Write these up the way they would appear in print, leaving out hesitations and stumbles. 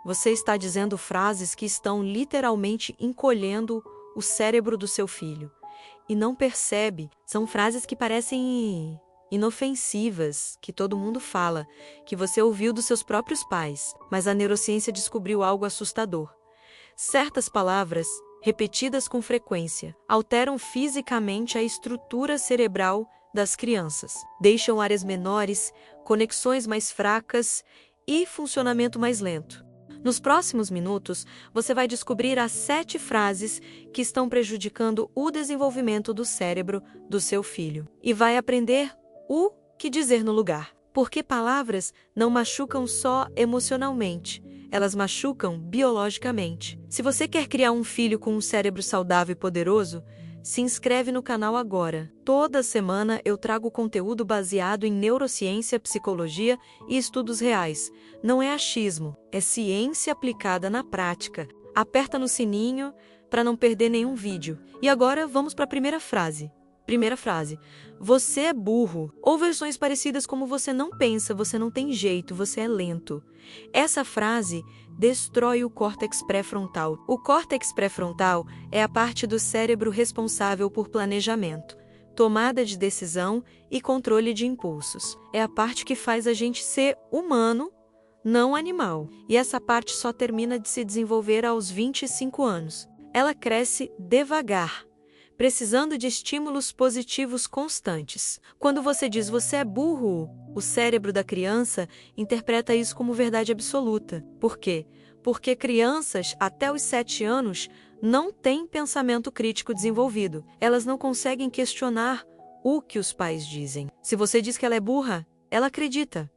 Você está dizendo frases que estão literalmente encolhendo o cérebro do seu filho. E não percebe, são frases que parecem inofensivas, que todo mundo fala, que você ouviu dos seus próprios pais, mas a neurociência descobriu algo assustador. Certas palavras, repetidas com frequência, alteram fisicamente a estrutura cerebral das crianças, deixam áreas menores, conexões mais fracas e funcionamento mais lento. Nos próximos minutos, você vai descobrir as 7 frases que estão prejudicando o desenvolvimento do cérebro do seu filho. E vai aprender o que dizer no lugar. Porque palavras não machucam só emocionalmente, elas machucam biologicamente. Se você quer criar um filho com um cérebro saudável e poderoso, se inscreve no canal agora. Toda semana eu trago conteúdo baseado em neurociência, psicologia e estudos reais. Não é achismo, é ciência aplicada na prática. Aperta no sininho para não perder nenhum vídeo. E agora vamos para a primeira frase. Primeira frase. Você é burro. Ou versões parecidas como você não pensa, você não tem jeito, você é lento. Essa frase destrói o córtex pré-frontal. O córtex pré-frontal é a parte do cérebro responsável por planejamento, tomada de decisão e controle de impulsos. É a parte que faz a gente ser humano, não animal. E essa parte só termina de se desenvolver aos 25 anos. Ela cresce devagar, precisando de estímulos positivos constantes. Quando você diz você é burro, o cérebro da criança interpreta isso como verdade absoluta. Por quê? Porque crianças até os 7 anos não têm pensamento crítico desenvolvido. Elas não conseguem questionar o que os pais dizem. Se você diz que ela é burra, ela acredita.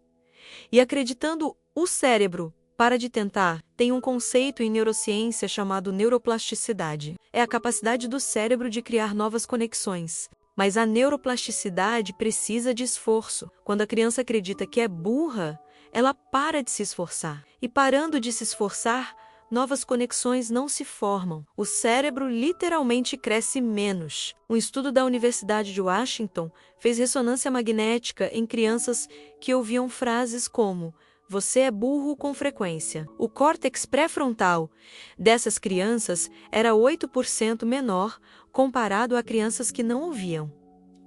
E acreditando, o cérebro para de tentar. Tem um conceito em neurociência chamado neuroplasticidade. É a capacidade do cérebro de criar novas conexões. Mas a neuroplasticidade precisa de esforço. Quando a criança acredita que é burra, ela para de se esforçar. E parando de se esforçar, novas conexões não se formam. O cérebro literalmente cresce menos. Um estudo da Universidade de Washington fez ressonância magnética em crianças que ouviam frases como "você é burro" com frequência. O córtex pré-frontal dessas crianças era 8% menor comparado a crianças que não ouviam.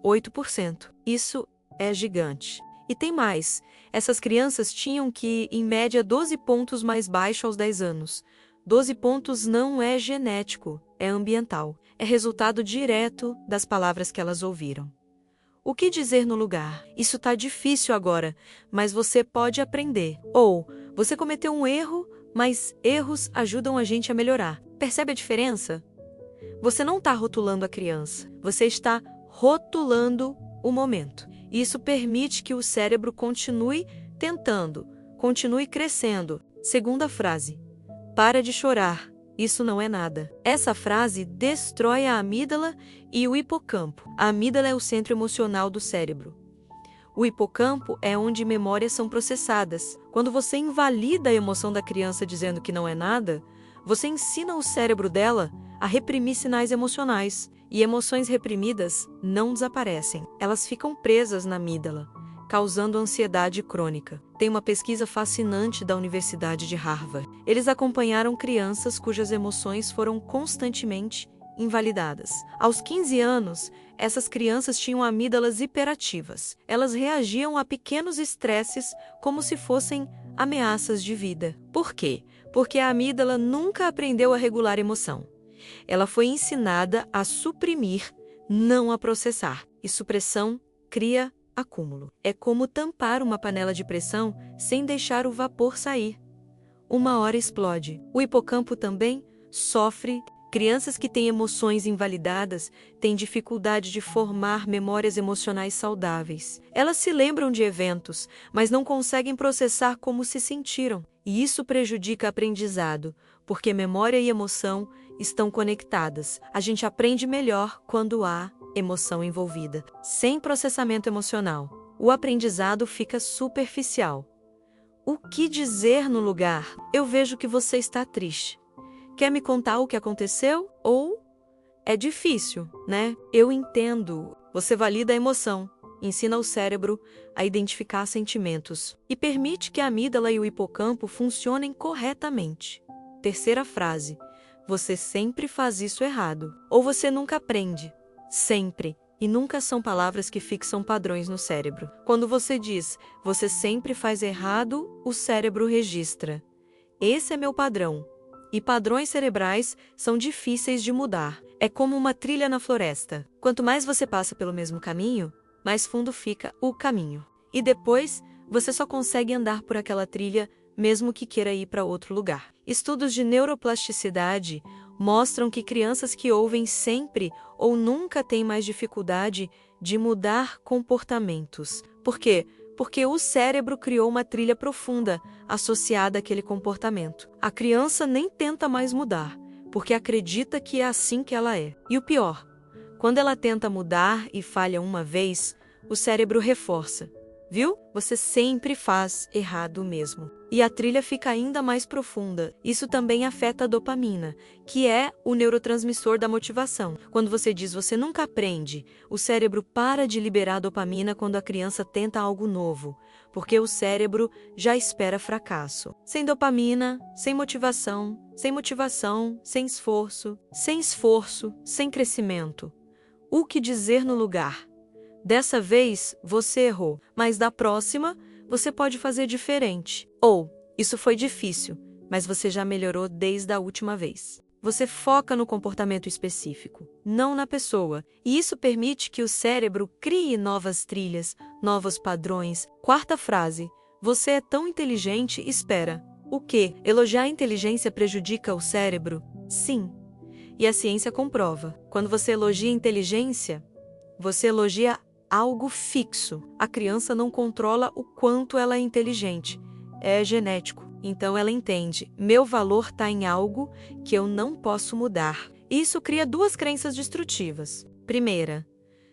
8%. Isso é gigante. E tem mais. Essas crianças tinham que, em média, 12 pontos mais baixo aos 10 anos. 12 pontos não é genético, é ambiental. É resultado direto das palavras que elas ouviram. O que dizer no lugar? Isso tá difícil agora, mas você pode aprender. Ou, você cometeu um erro, mas erros ajudam a gente a melhorar. Percebe a diferença? Você não está rotulando a criança, você está rotulando o momento. Isso permite que o cérebro continue tentando, continue crescendo. Segunda frase. Para de chorar. Isso não é nada. Essa frase destrói a amígdala e o hipocampo. A amígdala é o centro emocional do cérebro. O hipocampo é onde memórias são processadas. Quando você invalida a emoção da criança dizendo que não é nada, você ensina o cérebro dela a reprimir sinais emocionais. E emoções reprimidas não desaparecem. Elas ficam presas na amígdala, causando ansiedade crônica. Tem uma pesquisa fascinante da Universidade de Harvard. Eles acompanharam crianças cujas emoções foram constantemente invalidadas. Aos 15 anos, essas crianças tinham amígdalas hiperativas. Elas reagiam a pequenos estresses como se fossem ameaças de vida. Por quê? Porque a amígdala nunca aprendeu a regular emoção. Ela foi ensinada a suprimir, não a processar. E supressão cria acúmulo. É como tampar uma panela de pressão sem deixar o vapor sair. Uma hora explode. O hipocampo também sofre. Crianças que têm emoções invalidadas têm dificuldade de formar memórias emocionais saudáveis. Elas se lembram de eventos, mas não conseguem processar como se sentiram. E isso prejudica o aprendizado, porque memória e emoção estão conectadas. A gente aprende melhor quando há emoção envolvida. Sem processamento emocional, o aprendizado fica superficial. O que dizer no lugar? Eu vejo que você está triste. Quer me contar o que aconteceu? Ou é difícil, né? Eu entendo. Você valida a emoção. ensina o cérebro a identificar sentimentos e permite que a amígdala e o hipocampo funcionem corretamente. Terceira frase: você sempre faz isso errado. Ou você nunca aprende. Sempre. E nunca são palavras que fixam padrões no cérebro. Quando você diz, você sempre faz errado, o cérebro registra. Esse é meu padrão. E padrões cerebrais são difíceis de mudar. É como uma trilha na floresta. Quanto mais você passa pelo mesmo caminho, mais fundo fica o caminho. E depois, você só consegue andar por aquela trilha, mesmo que queira ir para outro lugar. Estudos de neuroplasticidade mostram que crianças que ouvem sempre ou nunca têm mais dificuldade de mudar comportamentos. Por quê? Porque o cérebro criou uma trilha profunda associada àquele comportamento. A criança nem tenta mais mudar, porque acredita que é assim que ela é. E o pior, quando ela tenta mudar e falha uma vez, o cérebro reforça. Viu? Você sempre faz errado mesmo. E a trilha fica ainda mais profunda. Isso também afeta a dopamina, que é o neurotransmissor da motivação. Quando você diz você nunca aprende, o cérebro para de liberar dopamina quando a criança tenta algo novo, porque o cérebro já espera fracasso. Sem dopamina, sem motivação, sem esforço, sem crescimento. O que dizer no lugar? Dessa vez, você errou, mas da próxima, você pode fazer diferente. Ou, isso foi difícil, mas você já melhorou desde a última vez. Você foca no comportamento específico, não na pessoa, e isso permite que o cérebro crie novas trilhas, novos padrões. Quarta frase: você é tão inteligente, espera. O quê? Elogiar a inteligência prejudica o cérebro? Sim. E a ciência comprova. Quando você elogia a inteligência, você elogia algo fixo. A criança não controla o quanto ela é inteligente. É genético. Então ela entende, meu valor está em algo que eu não posso mudar. Isso cria duas crenças destrutivas. Primeira,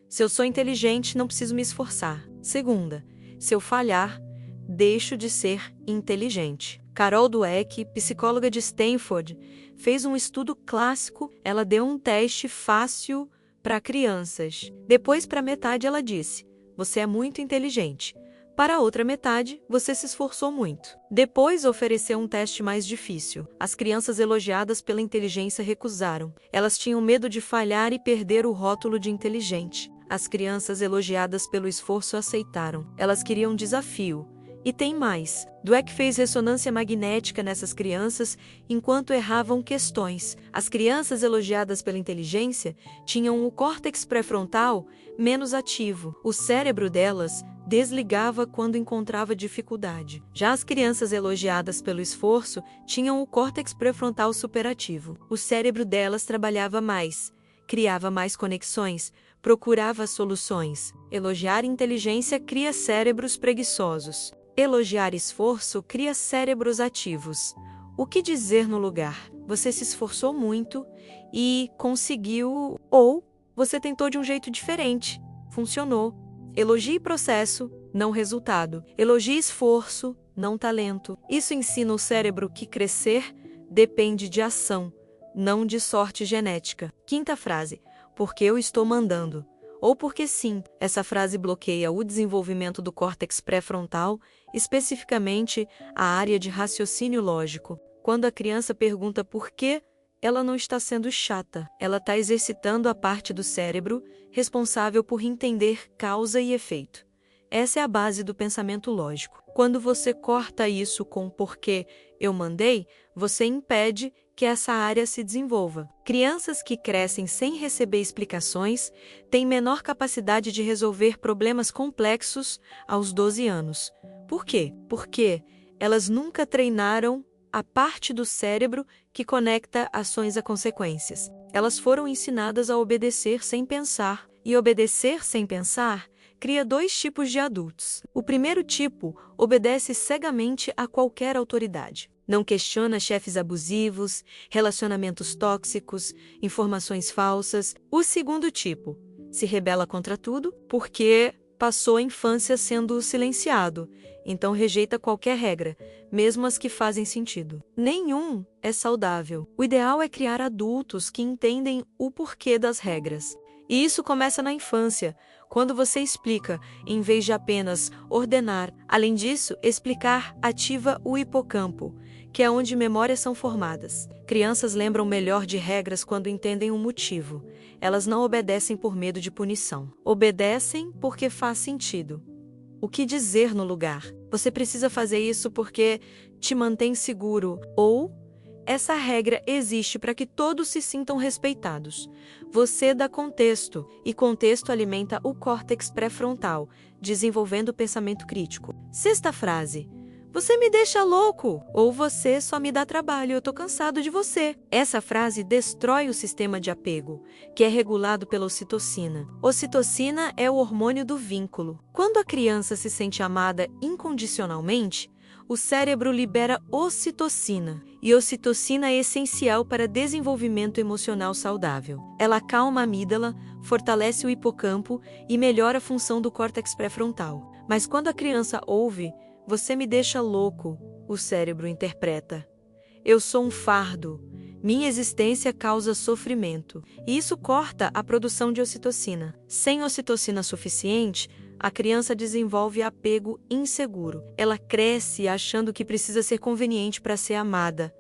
se eu sou inteligente, não preciso me esforçar. Segunda, se eu falhar, deixo de ser inteligente. Carol Dweck, psicóloga de Stanford, fez um estudo clássico. Ela deu um teste fácil para crianças. Depois, para metade, ela disse: você é muito inteligente. Para a outra metade, você se esforçou muito. Depois, ofereceu um teste mais difícil. As crianças elogiadas pela inteligência recusaram. Elas tinham medo de falhar e perder o rótulo de inteligente. As crianças elogiadas pelo esforço aceitaram. Elas queriam desafio. E tem mais. Dweck fez ressonância magnética nessas crianças enquanto erravam questões. As crianças elogiadas pela inteligência tinham o córtex pré-frontal menos ativo. O cérebro delas desligava quando encontrava dificuldade. Já as crianças elogiadas pelo esforço tinham o córtex pré-frontal superativo. O cérebro delas trabalhava mais, criava mais conexões, procurava soluções. Elogiar inteligência cria cérebros preguiçosos. Elogiar esforço cria cérebros ativos. O que dizer no lugar? Você se esforçou muito e conseguiu, ou você tentou de um jeito diferente. Funcionou. Elogie processo, não resultado. Elogie esforço, não talento. Isso ensina o cérebro que crescer depende de ação, não de sorte genética. Quinta frase: porque eu estou mandando. Ou porque sim, essa frase bloqueia o desenvolvimento do córtex pré-frontal, especificamente a área de raciocínio lógico. Quando a criança pergunta por quê, ela não está sendo chata, ela está exercitando a parte do cérebro responsável por entender causa e efeito. Essa é a base do pensamento lógico. Quando você corta isso com porquê eu mandei, você impede que essa área se desenvolva. Crianças que crescem sem receber explicações têm menor capacidade de resolver problemas complexos aos 12 anos. Por quê? Porque elas nunca treinaram a parte do cérebro que conecta ações a consequências. Elas foram ensinadas a obedecer sem pensar, e obedecer sem pensar cria dois tipos de adultos. O primeiro tipo obedece cegamente a qualquer autoridade. Não questiona chefes abusivos, relacionamentos tóxicos, informações falsas. O segundo tipo se rebela contra tudo porque passou a infância sendo silenciado, então rejeita qualquer regra, mesmo as que fazem sentido. Nenhum é saudável. O ideal é criar adultos que entendem o porquê das regras E isso começa na infância, quando você explica, em vez de apenas ordenar. Além disso, explicar ativa o hipocampo, que é onde memórias são formadas. Crianças lembram melhor de regras quando entendem um motivo. Elas não obedecem por medo de punição. Obedecem porque faz sentido. O que dizer no lugar? Você precisa fazer isso porque te mantém seguro, ou essa regra existe para que todos se sintam respeitados. Você dá contexto, e contexto alimenta o córtex pré-frontal, desenvolvendo o pensamento crítico. Sexta frase: você me deixa louco, ou você só me dá trabalho, eu tô cansado de você. Essa frase destrói o sistema de apego, que é regulado pela ocitocina. Ocitocina é o hormônio do vínculo. Quando a criança se sente amada incondicionalmente, o cérebro libera ocitocina, e ocitocina é essencial para desenvolvimento emocional saudável. Ela acalma a amígdala, fortalece o hipocampo e melhora a função do córtex pré-frontal. Mas quando a criança ouve "você me deixa louco", o cérebro interpreta: "eu sou um fardo, minha existência causa sofrimento", e isso corta a produção de ocitocina. Sem ocitocina suficiente, a criança desenvolve apego inseguro. Ela cresce achando que precisa ser conveniente para ser amada,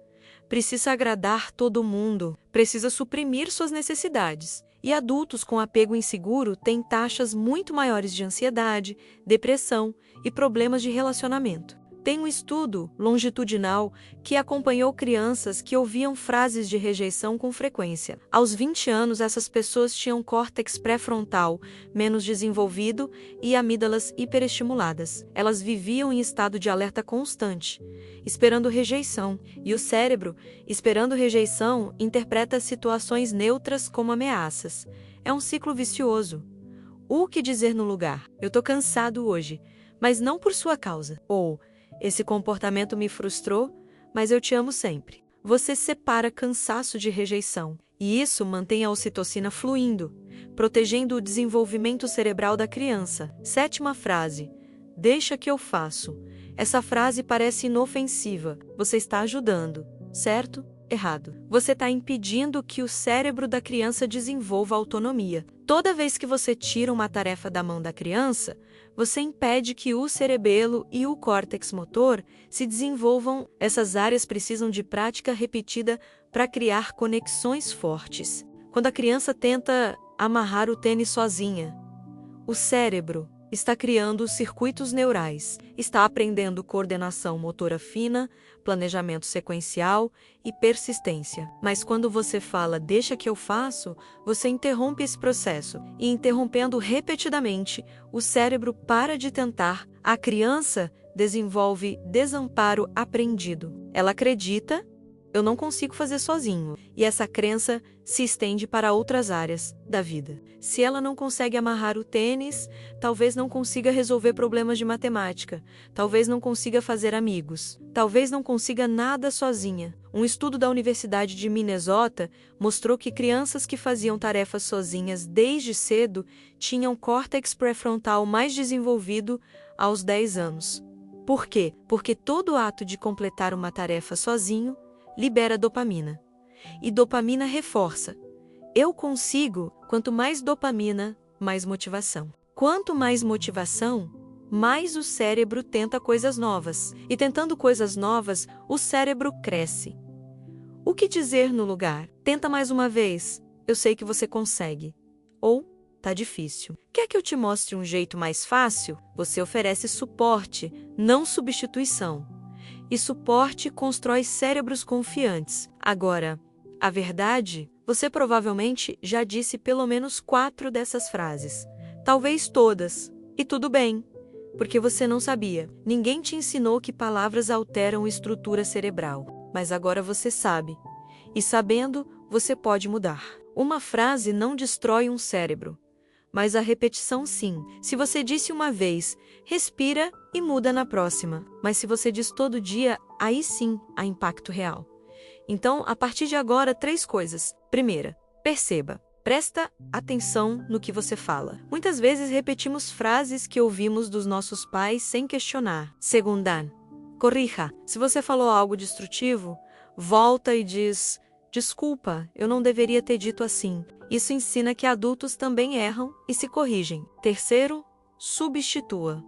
precisa agradar todo mundo, precisa suprimir suas necessidades. E adultos com apego inseguro têm taxas muito maiores de ansiedade, depressão e problemas de relacionamento. Tem um estudo longitudinal que acompanhou crianças que ouviam frases de rejeição com frequência. Aos 20 anos, essas pessoas tinham córtex pré-frontal menos desenvolvido e amígdalas hiperestimuladas. Elas viviam em estado de alerta constante, esperando rejeição, e o cérebro, esperando rejeição, interpreta situações neutras como ameaças. É um ciclo vicioso. O que dizer no lugar? "Eu tô cansado hoje, mas não por sua causa." Ou "esse comportamento me frustrou, mas eu te amo sempre." Você separa cansaço de rejeição, e isso mantém a ocitocina fluindo, protegendo o desenvolvimento cerebral da criança. Sétima frase: "deixa que eu faço." Essa frase parece inofensiva. Você está ajudando, certo? Errado. Você está impedindo que o cérebro da criança desenvolva autonomia. Toda vez que você tira uma tarefa da mão da criança, você impede que o cerebelo e o córtex motor se desenvolvam. Essas áreas precisam de prática repetida para criar conexões fortes. Quando a criança tenta amarrar o tênis sozinha, o cérebro está criando circuitos neurais, está aprendendo coordenação motora fina, planejamento sequencial e persistência. Mas quando você fala "deixa que eu faço", você interrompe esse processo, e interrompendo repetidamente, o cérebro para de tentar. A criança desenvolve desamparo aprendido. Ela acredita: "eu não consigo fazer sozinho", e essa crença se estende para outras áreas da vida. Se ela não consegue amarrar o tênis, talvez não consiga resolver problemas de matemática, talvez não consiga fazer amigos, talvez não consiga nada sozinha. Um estudo da Universidade de Minnesota mostrou que crianças que faziam tarefas sozinhas desde cedo tinham córtex pré-frontal mais desenvolvido aos 10 anos. Por quê? Porque todo ato de completar uma tarefa sozinho libera dopamina. E dopamina reforça: "eu consigo." Quanto mais dopamina, mais motivação. Quanto mais motivação, mais o cérebro tenta coisas novas. E tentando coisas novas, o cérebro cresce. O que dizer no lugar? Tenta mais uma vez. "Eu sei que você consegue." Ou "tá difícil." Quer que eu te mostre um jeito mais fácil? Você oferece suporte, não substituição. E suporte constrói cérebros confiantes. Agora, a verdade, você provavelmente já disse pelo menos 4 dessas frases. Talvez todas. E tudo bem, porque você não sabia. Ninguém te ensinou que palavras alteram estrutura cerebral. Mas agora você sabe. E sabendo, você pode mudar. Uma frase não destrói um cérebro, mas a repetição sim. Se você disse uma vez, respira e muda na próxima. Mas se você diz todo dia, aí sim há impacto real. Então, a partir de agora, 3 coisas. Primeira, perceba. Presta atenção no que você fala. Muitas vezes repetimos frases que ouvimos dos nossos pais sem questionar. Segunda, corrija. Se você falou algo destrutivo, volta e diz: "desculpa, eu não deveria ter dito assim." Isso ensina que adultos também erram e se corrigem. Terceiro, substitua.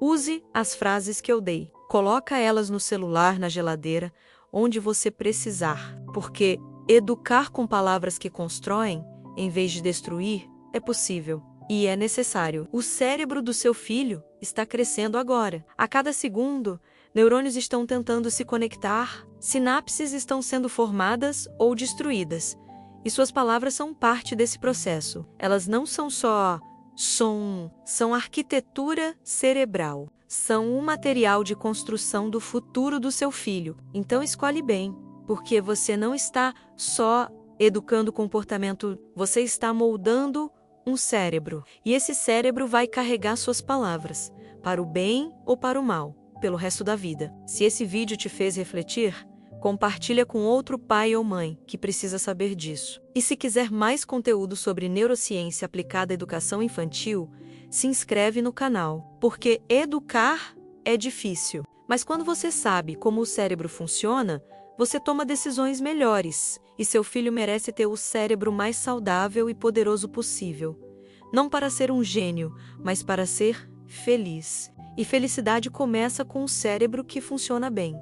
Use as frases que eu dei. Coloca elas no celular, na geladeira, onde você precisar. Porque educar com palavras que constroem, em vez de destruir, é possível. E é necessário. O cérebro do seu filho está crescendo agora. A cada segundo, neurônios estão tentando se conectar, sinapses estão sendo formadas ou destruídas. E suas palavras são parte desse processo. Elas não são só som, são arquitetura cerebral. São um material de construção do futuro do seu filho. Então escolhe bem, porque você não está só educando o comportamento, você está moldando um cérebro. E esse cérebro vai carregar suas palavras, para o bem ou para o mal, pelo resto da vida. Se esse vídeo te fez refletir, compartilha com outro pai ou mãe que precisa saber disso. E se quiser mais conteúdo sobre neurociência aplicada à educação infantil, se inscreve no canal, porque educar é difícil. Mas quando você sabe como o cérebro funciona, você toma decisões melhores, e seu filho merece ter o cérebro mais saudável e poderoso possível. Não para ser um gênio, mas para ser feliz. E felicidade começa com um cérebro que funciona bem.